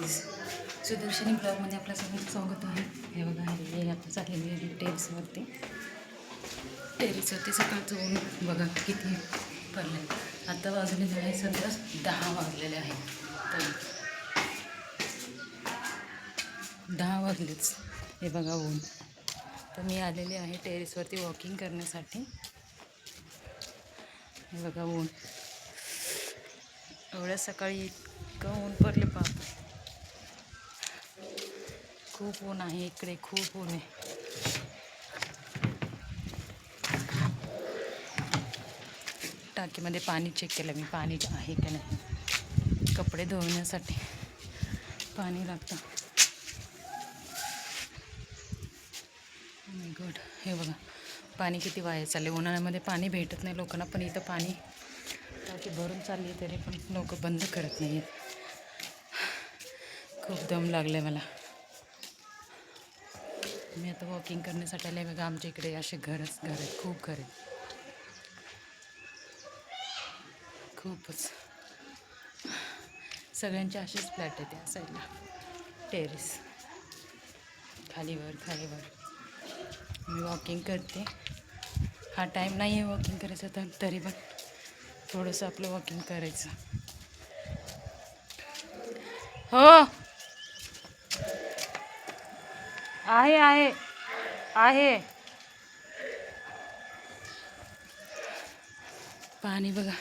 Guys, Sudarshani ब्लॉगमध्ये आपलं सगळं स्वागत आहे. हे बघा, हे आता चाललेली आहे टेरेसवरती. सकाळचं ऊन बघा किती पडलं आहे. आता वाजलेले आहे सध्या 10 वाजलेले आहे. तर 10 वाजलेच. हे बघा ऊन. तर मी आलेले आहे टेरेसवरती वॉकिंग करण्यासाठी. हे बघा ऊन, एवढ्या सकाळी इतकं ऊन पडले पाप. खूप ऊन आहे इकडे, खूप ऊन आहे. टाकीमध्ये पाणी चेक केलं मी, पाणी आहे का नाही. कपडे धुवण्यासाठी पाणी लागतं. गुड. हे बघा पाणी किती वाया चालले. उन्हाळ्यामध्ये पाणी भेटत नाही लोकांना, पण इथं पाणी टाकी भरून चालली तरी पण लोक बंद करत नाही आहेत. खूप दम लागले मला. मी आता वॉकिंग करण्यासाठी आले. बघा आमच्या इकडे असे घर आहेत, खूप घर आहेत, खूपच. सगळ्यांचे असेच फ्लॅट आहेत त्या साईडला. टेरेस खालीवर मी वॉकिंग करते. हा टाईम नाही आहे वॉकिंग करायचा, तर तरी पण थोडंसं आपलं वॉकिंग करायचं. हो, आहे पाणी. बघा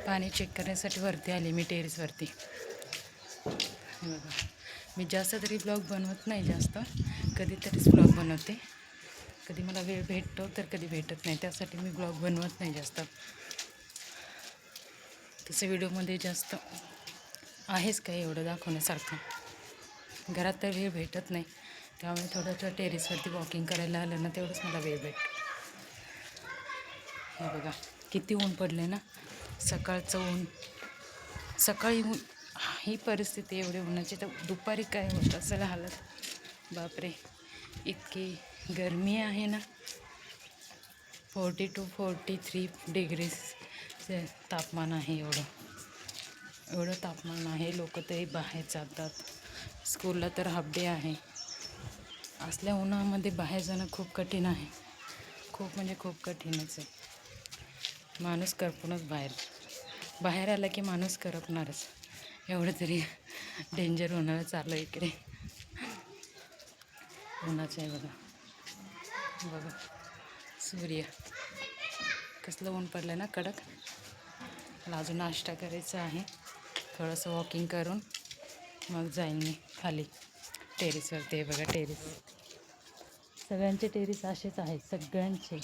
पाणी चेक करण्यासाठी वरती आले मी टेरेसवरती. बघा मी जास्त तरी ब्लॉग बनवत नाही, जास्त कधीतरीच ब्लॉग बनवते. कधी मला वेळ भेटतो तर कधी भेटत नाही, त्यासाठी मी ब्लॉग बनवत नाही जास्त. तसं व्हिडिओमध्ये जास्त आहेच काय एवढं दाखवण्यासारखं. घरात तर वेळ भेटत नाही, त्यामुळे थोडं टेरेसवरती वॉकिंग करायला आलं ना, तेवढंच मला वेळ भेटतो. हे बघा किती ऊन पडले ना. सकाळचं ऊन, सकाळी ऊन, ही परिस्थिती एवढी उन्हाची, तर दुपारी काय होत असेल हालत. बापरे, इतकी गरमी आहे ना. 40 to 43 डिग्रीज तापमान आहे. एवढं तापमान आहे. लोक तरी बाहेर जातात. स्कूलला तर हाफ डे आहे. असल्या उन्हामध्ये बाहेर जाणं खूप कठीण आहे. खूप म्हणजे खूप कठीणच आहे. माणूस करपूनच बाहेर आला की माणूस करपणारच. एवढं तरी डेंजर होणार चाललं इकडे उन्हाचं. आहे बघा सूर्य कसलं ऊन पडलं ना कडक. मला अजून नाश्ता करायचा आहे. थोडंसं वॉकिंग करून मग जाईन मी खाली टेरेसवरती. आहे बघा टेरेस, सगळ्यांचे टेरेस असेच आहेत सगळ्यांचे.